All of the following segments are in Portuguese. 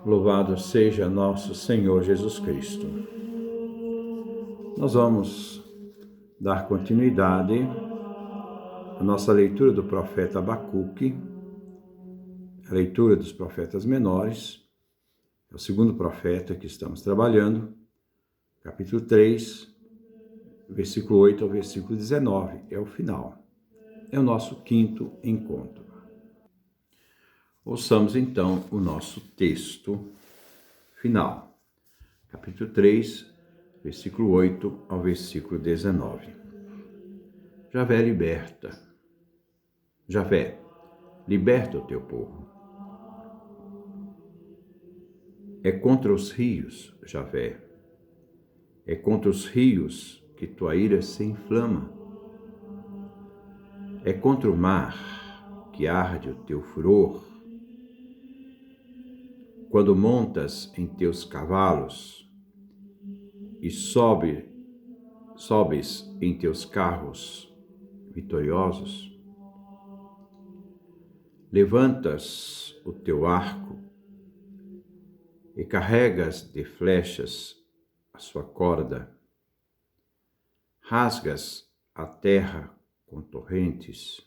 Louvado seja nosso Senhor Jesus Cristo. Nós vamos dar continuidade à nossa leitura do profeta Abacuque, a leitura dos profetas menores, é o segundo profeta que estamos trabalhando, capítulo 3, versículo 8 ao versículo 19, é o final. É o nosso quinto encontro. Ouçamos então o nosso texto final. Capítulo 3, versículo 8 ao versículo 19. Javé liberta. Javé, liberta o teu povo. É contra os rios, Javé. É contra os rios que tua ira se inflama. É contra o mar que arde o teu furor. Quando montas em teus cavalos e sobes em teus carros vitoriosos, levantas o teu arco e carregas de flechas a sua corda, rasgas a terra com torrentes.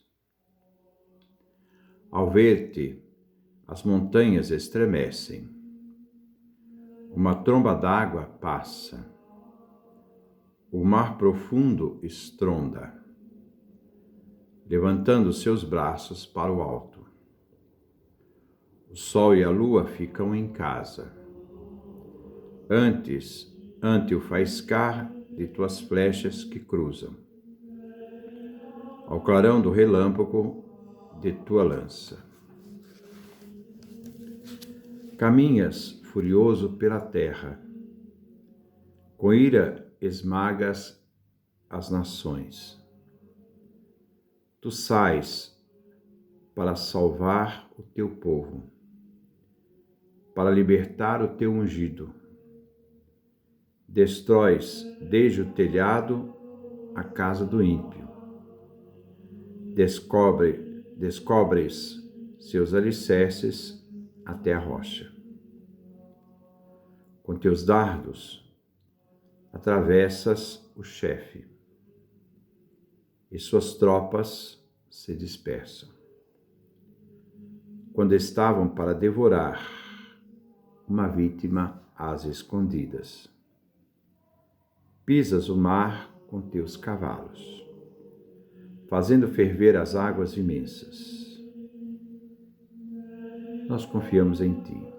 Ao ver-te, as montanhas estremecem, uma tromba d'água passa, o mar profundo estronda, levantando seus braços para o alto. O sol e a lua ficam em casa, ante o faiscar de tuas flechas que cruzam, ao clarão do relâmpago de tua lança. Caminhas furioso pela terra, com ira esmagas as nações. Tu sais para salvar o teu povo, para libertar o teu ungido. Destróis desde o telhado a casa do ímpio. Descobres seus alicerces até a rocha. Com teus dardos atravessas o chefe, e suas tropas se dispersam. Quando estavam para devorar uma vítima às escondidas, pisas o mar com teus cavalos, fazendo ferver as águas imensas. Nós confiamos em ti.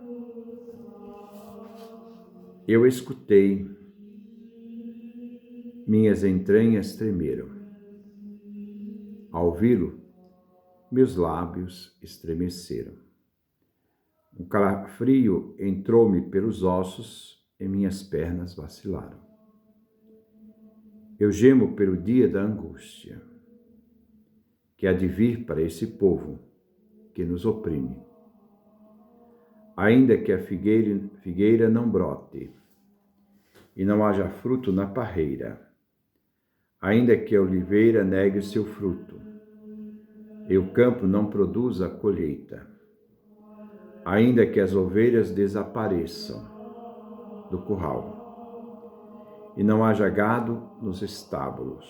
Eu escutei, minhas entranhas tremeram. Ao ouvi-lo, meus lábios estremeceram. Um calafrio entrou-me pelos ossos e minhas pernas vacilaram. Eu gemo pelo dia da angústia, que há de vir para esse povo que nos oprime. Ainda que a figueira não brote e não haja fruto na parreira, ainda que a oliveira negue seu fruto e o campo não produza a colheita, ainda que as ovelhas desapareçam do curral e não haja gado nos estábulos,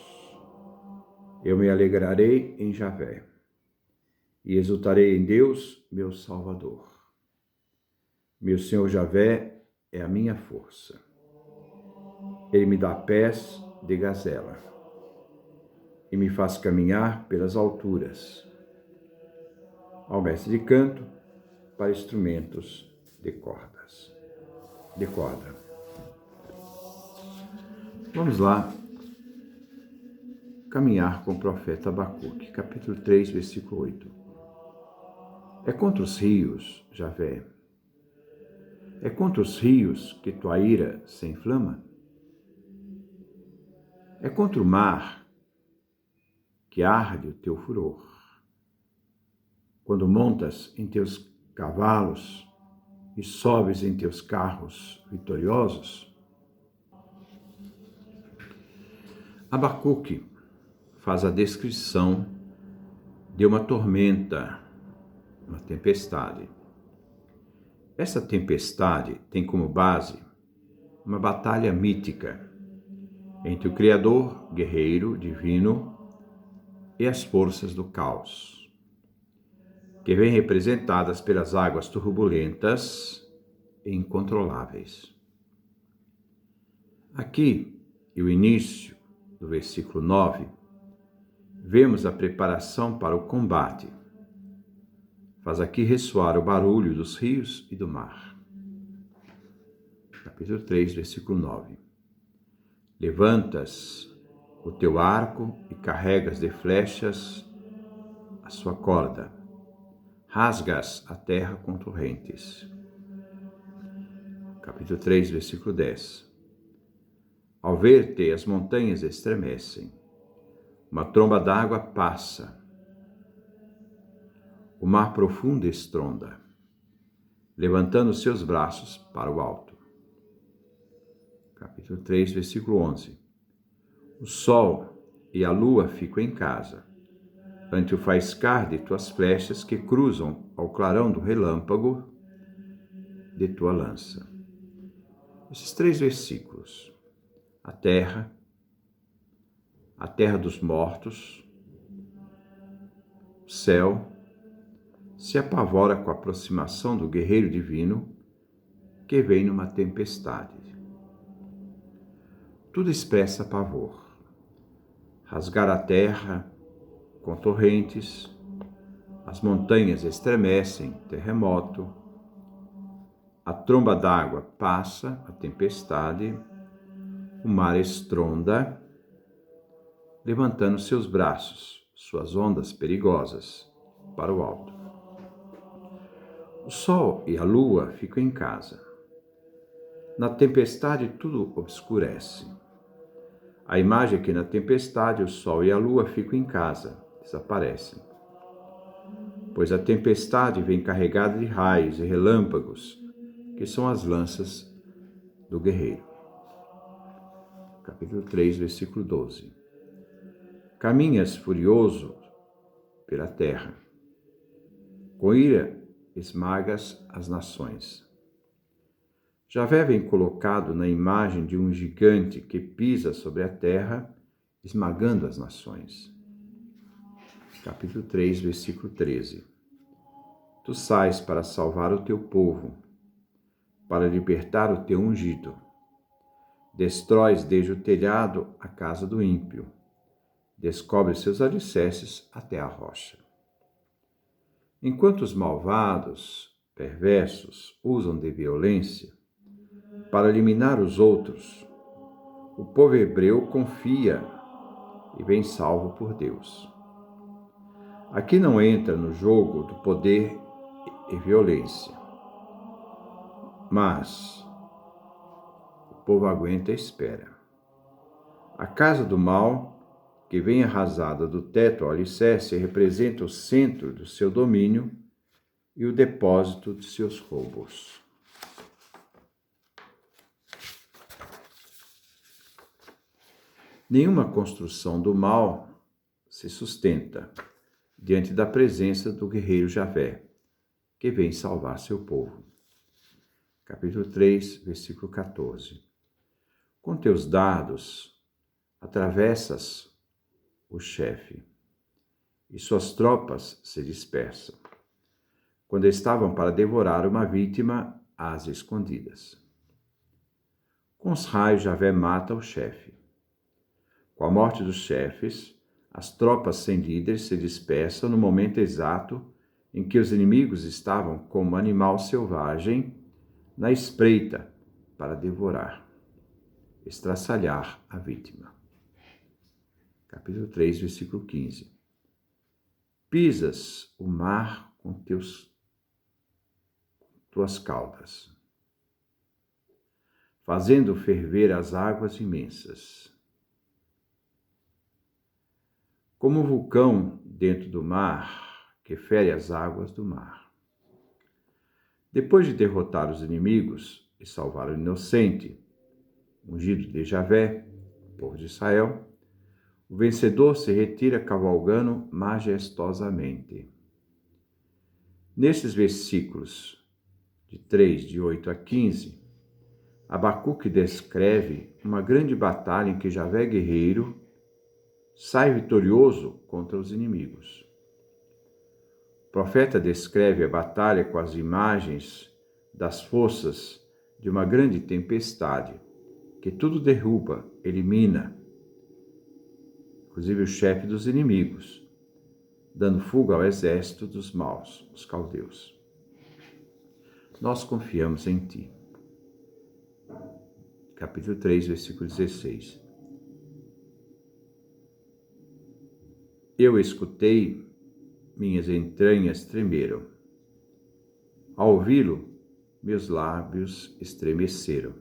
eu me alegrarei em Javé e exultarei em Deus, meu Salvador. Meu Senhor Javé é a minha força. Ele me dá pés de gazela e me faz caminhar pelas alturas. Ao mestre de canto, para instrumentos de corda. Vamos lá caminhar com o profeta Abacuque, capítulo 3, versículo 8. É contra os rios, Javé. É contra os rios que tua ira se inflama? É contra o mar que arde o teu furor. Quando montas em teus cavalos e sobes em teus carros vitoriosos? Abacuque faz a descrição de uma tormenta, uma tempestade, Essa tempestade tem como base uma batalha mítica entre o Criador, guerreiro, divino, e as forças do caos, que vêm representadas pelas águas turbulentas e incontroláveis. Aqui, e o início do versículo 9, vemos a preparação para o combate. Faz aqui ressoar o barulho dos rios e do mar. Capítulo 3, versículo 9. Levantas o teu arco e carregas de flechas a sua corda. Rasgas a terra com torrentes. Capítulo 3, versículo 10. Ao ver-te, as montanhas estremecem. Uma tromba d'água passa. O mar profundo estronda, levantando seus braços para o alto. Capítulo 3, versículo 11. O sol e a lua ficam em casa, ante o faiscar de tuas flechas que cruzam ao clarão do relâmpago de tua lança. Esses 3 versículos. A terra dos mortos, o céu, se apavora com a aproximação do guerreiro divino que vem numa tempestade. Tudo expressa pavor. Rasgar a terra com torrentes, as montanhas estremecem, terremoto, a tromba d'água passa, a tempestade, o mar estronda, levantando seus braços, suas ondas perigosas, para o alto. O sol e a lua ficam em casa. Na tempestade tudo obscurece. A imagem é que na tempestade o sol e a lua ficam em casa, desaparecem. Pois a tempestade vem carregada de raios e relâmpagos, que são as lanças do guerreiro. Capítulo 3, versículo 12. Caminhas furioso pela terra. Com ira esmagas as nações. Javé vem colocado na imagem de um gigante que pisa sobre a terra, esmagando as nações. Capítulo 3, versículo 13. Tu sais para salvar o teu povo, para libertar o teu ungido. Destróis desde o telhado a casa do ímpio. Descobre seus alicerces até a rocha. Enquanto os malvados, perversos, usam de violência para eliminar os outros, o povo hebreu confia e vem salvo por Deus. Aqui não entra no jogo do poder e violência, mas o povo aguenta e espera. A casa do mal, que vem arrasada do teto ao alicerce, representa o centro do seu domínio e o depósito de seus roubos. Nenhuma construção do mal se sustenta diante da presença do guerreiro Javé, que vem salvar seu povo. Capítulo 3, versículo 14. Com teus dardos atravessas o chefe, e suas tropas se dispersam, quando estavam para devorar uma vítima às escondidas. Com os raios Javé mata o chefe. Com a morte dos chefes, as tropas sem líder se dispersam no momento exato em que os inimigos estavam como animal selvagem na espreita para devorar, estraçalhar a vítima. Capítulo 3, versículo 15. Pisas o mar com tuas caudas, fazendo ferver as águas imensas. Como um vulcão dentro do mar, que fere as águas do mar. Depois de derrotar os inimigos e salvar o inocente, ungido de Javé, o povo de Israel, o vencedor se retira cavalgando majestosamente. Nesses versículos, de 3, de 8 a 15, Abacuque descreve uma grande batalha em que Javé guerreiro sai vitorioso contra os inimigos. O profeta descreve a batalha com as imagens das forças de uma grande tempestade, que tudo derruba, elimina, inclusive o chefe dos inimigos, dando fuga ao exército dos maus, os caldeus. Nós confiamos em ti. Capítulo 3, versículo 16. Eu escutei, minhas entranhas tremeram. Ao ouvi-lo, meus lábios estremeceram.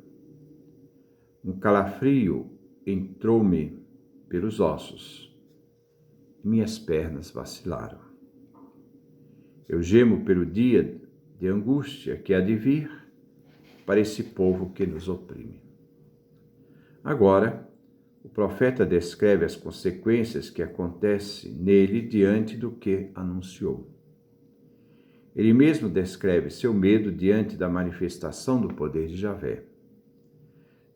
Um calafrio entrou-me pelos ossos. Minhas pernas vacilaram. Eu gemo pelo dia de angústia que há de vir para esse povo que nos oprime. Agora, o profeta descreve as consequências que acontecem nele diante do que anunciou. Ele mesmo descreve seu medo diante da manifestação do poder de Javé,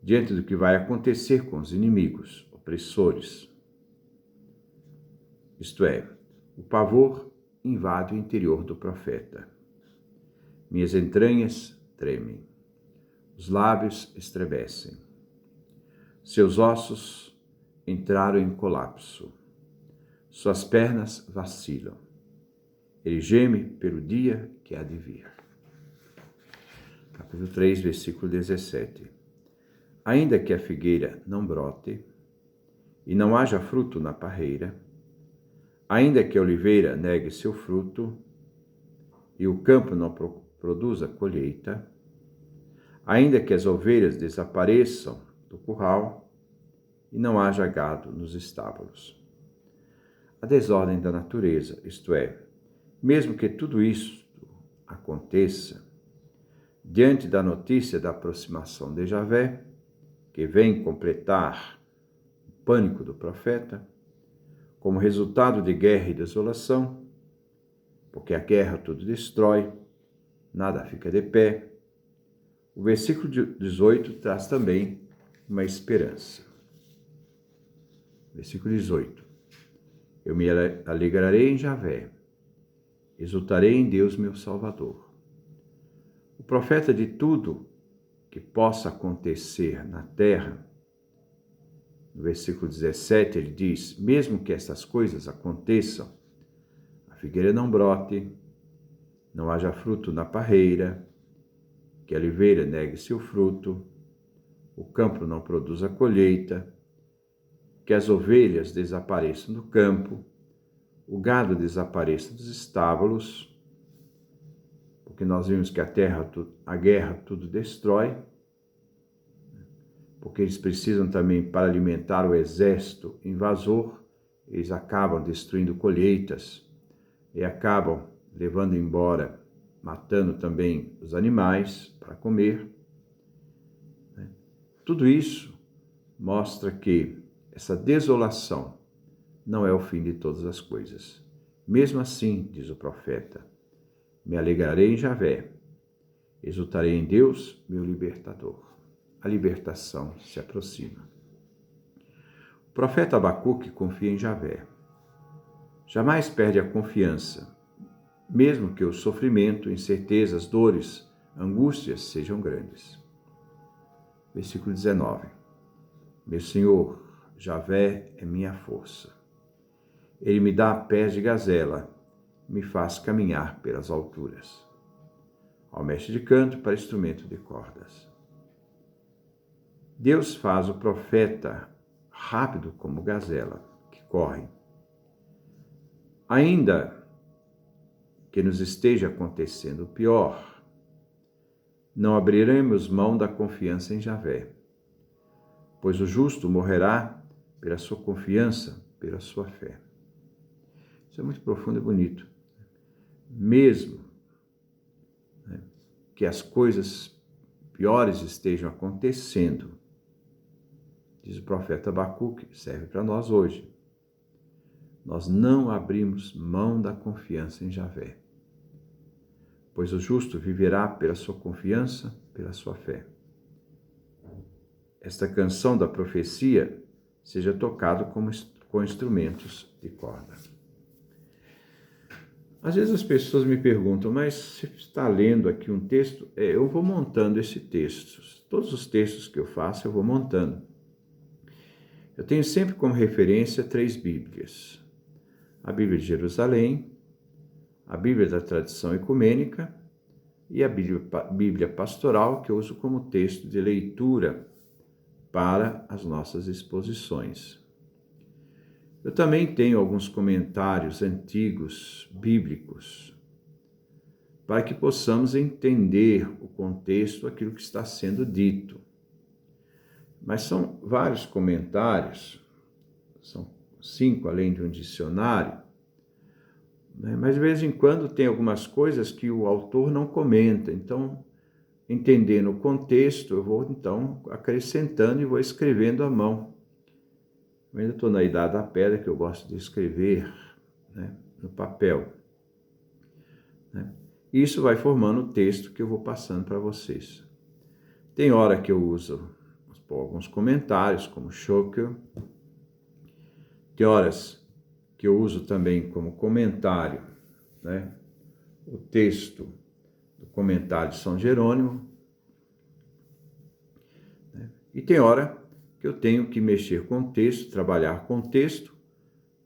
diante do que vai acontecer com os inimigos, opressores. Isto é, o pavor invade o interior do profeta. Minhas entranhas tremem, os lábios estremecem. Seus ossos entraram em colapso. Suas pernas vacilam. Ele geme pelo dia que há de vir. Capítulo 3, versículo 17. Ainda que a figueira não brote e não haja fruto na parreira, ainda que a oliveira negue seu fruto e o campo não produza colheita, ainda que as ovelhas desapareçam do curral e não haja gado nos estábulos. A desordem da natureza, isto é, mesmo que tudo isso aconteça, diante da notícia da aproximação de Javé, que vem completar o pânico do profeta, como resultado de guerra e desolação, porque a guerra tudo destrói, nada fica de pé, o versículo 18 traz também uma esperança. Versículo 18. Eu me alegrarei em Javé, exultarei em Deus meu Salvador. O profeta de tudo que possa acontecer na terra, no versículo 17 ele diz, mesmo que essas coisas aconteçam, a figueira não brote, não haja fruto na parreira, que a oliveira negue seu fruto, o campo não produza colheita, que as ovelhas desapareçam do campo, o gado desapareça dos estábulos, porque nós vimos que a guerra tudo destrói, porque eles precisam também, para alimentar o exército invasor, eles acabam destruindo colheitas e acabam levando embora, matando também os animais para comer. Tudo isso mostra que essa desolação não é o fim de todas as coisas. Mesmo assim, diz o profeta, me alegrarei em Javé, exultarei em Deus, meu libertador. A libertação se aproxima. O profeta Abacuque confia em Javé. Jamais perde a confiança, mesmo que o sofrimento, incertezas, dores, angústias sejam grandes. Versículo 19. Meu Senhor, Javé é minha força. Ele me dá pés de gazela, me faz caminhar pelas alturas. Ao mestre de canto para instrumento de cordas. Deus faz o profeta rápido como gazela, que corre. Ainda que nos esteja acontecendo o pior, não abriremos mão da confiança em Javé, pois o justo morrerá pela sua confiança, pela sua fé. Isso é muito profundo e bonito. Mesmo que as coisas piores estejam acontecendo, diz o profeta Abacuque, serve para nós hoje. Nós não abrimos mão da confiança em Javé. pois o justo viverá pela sua confiança, pela sua fé. Esta canção da profecia seja tocada com instrumentos de corda. Às vezes as pessoas me perguntam, mas você está lendo aqui um texto? Eu vou montando esse texto. Todos os textos que eu faço, eu vou montando. Eu tenho sempre como referência 3 Bíblias. A Bíblia de Jerusalém, a Bíblia da tradição ecumênica e a Bíblia pastoral, que eu uso como texto de leitura para as nossas exposições. Eu também tenho alguns comentários antigos, bíblicos, para que possamos entender o contexto, aquilo que está sendo dito. Mas são vários comentários, são 5 além de um dicionário, né? Mas de vez em quando tem algumas coisas que o autor não comenta, então, entendendo o contexto, eu vou então acrescentando e vou escrevendo à mão. Eu ainda estou na idade da pedra, que eu gosto de escrever, né, no papel. Né? E isso vai formando o texto que eu vou passando para vocês. Tem hora que eu uso alguns comentários, como Schöcker. Tem horas que eu uso também como comentário, né, o texto do comentário de São Jerônimo. Né? E tem hora que eu tenho que mexer com o texto, trabalhar com o texto,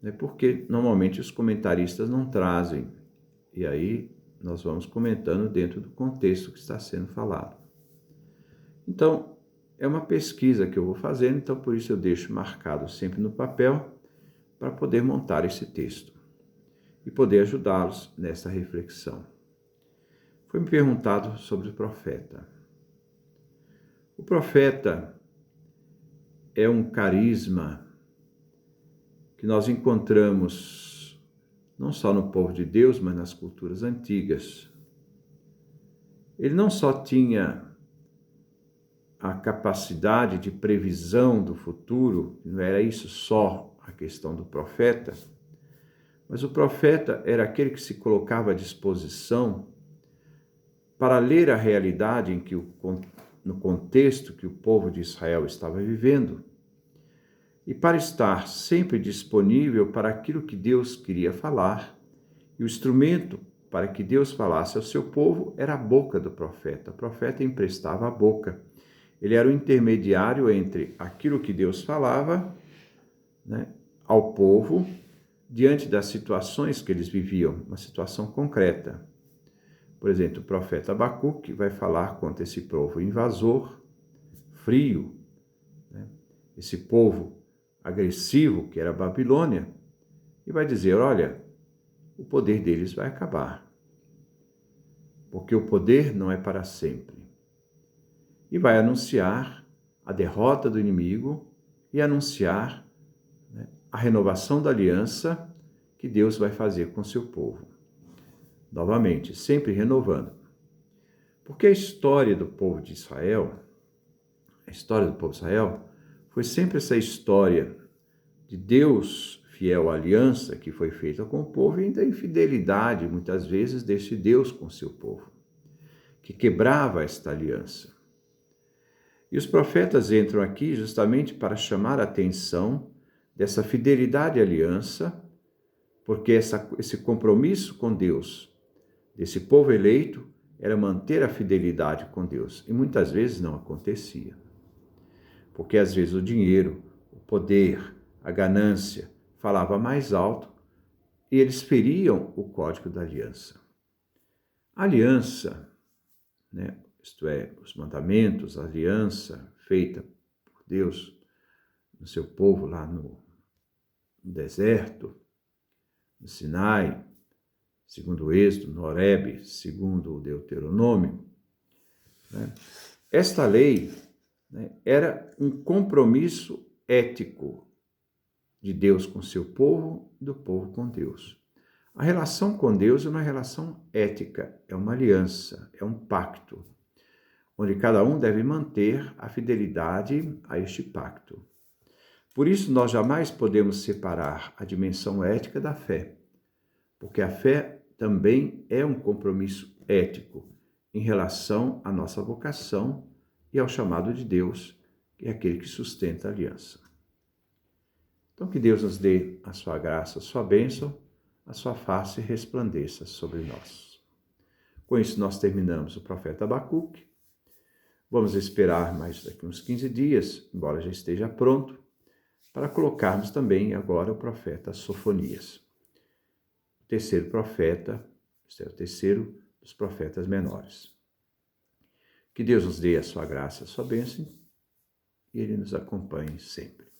né, porque normalmente os comentaristas não trazem. E aí nós vamos comentando dentro do contexto que está sendo falado. Então, é uma pesquisa que eu vou fazendo, então por isso eu deixo marcado sempre no papel para poder montar esse texto e poder ajudá-los nessa reflexão. Foi me perguntado sobre o profeta. O profeta é um carisma que nós encontramos não só no povo de Deus, mas nas culturas antigas. Ele não só tinha a capacidade de previsão do futuro, não era isso só a questão do profeta, mas o profeta era aquele que se colocava à disposição para ler a realidade em que no contexto que o povo de Israel estava vivendo, e para estar sempre disponível para aquilo que Deus queria falar, e o instrumento para que Deus falasse ao seu povo era a boca do profeta. O profeta emprestava a boca. Ele era o intermediário entre aquilo que Deus falava, né, ao povo, diante das situações que eles viviam, uma situação concreta. Por exemplo, o profeta Abacuque vai falar contra esse povo invasor, frio, né? Esse povo agressivo que era a Babilônia, e vai dizer, olha, o poder deles vai acabar, porque o poder não é para sempre. E vai anunciar a derrota do inimigo e anunciar, né, a renovação da aliança que Deus vai fazer com seu povo. Novamente, sempre renovando. Porque a história do povo de Israel, foi sempre essa história de Deus fiel à aliança que foi feita com o povo e da infidelidade, muitas vezes, desse Deus com seu povo, que quebrava esta aliança. E os profetas entram aqui justamente para chamar a atenção dessa fidelidade à aliança, porque esse compromisso com Deus, desse povo eleito, era manter a fidelidade com Deus. E muitas vezes não acontecia. Porque às vezes o dinheiro, o poder, a ganância falava mais alto e eles feriam o código da aliança. A aliança, né, isto é, os mandamentos, a aliança feita por Deus no seu povo lá no deserto, no Sinai, segundo o Êxodo, no Horebe, segundo o Deuteronômio, né? Esta lei, né, era um compromisso ético de Deus com seu povo e do povo com Deus. A relação com Deus é uma relação ética, é uma aliança, é um pacto, onde cada um deve manter a fidelidade a este pacto. Por isso, nós jamais podemos separar a dimensão ética da fé, porque a fé também é um compromisso ético em relação à nossa vocação e ao chamado de Deus, que é aquele que sustenta a aliança. Então, que Deus nos dê a sua graça, a sua bênção, a sua face resplandeça sobre nós. Com isso, nós terminamos o profeta Abacuque. Vamos esperar mais daqui uns 15 dias, embora já esteja pronto, para colocarmos também agora o profeta Sofonias. O terceiro profeta, este é o terceiro dos profetas menores. Que Deus nos dê a sua graça, a sua bênção, e Ele nos acompanhe sempre.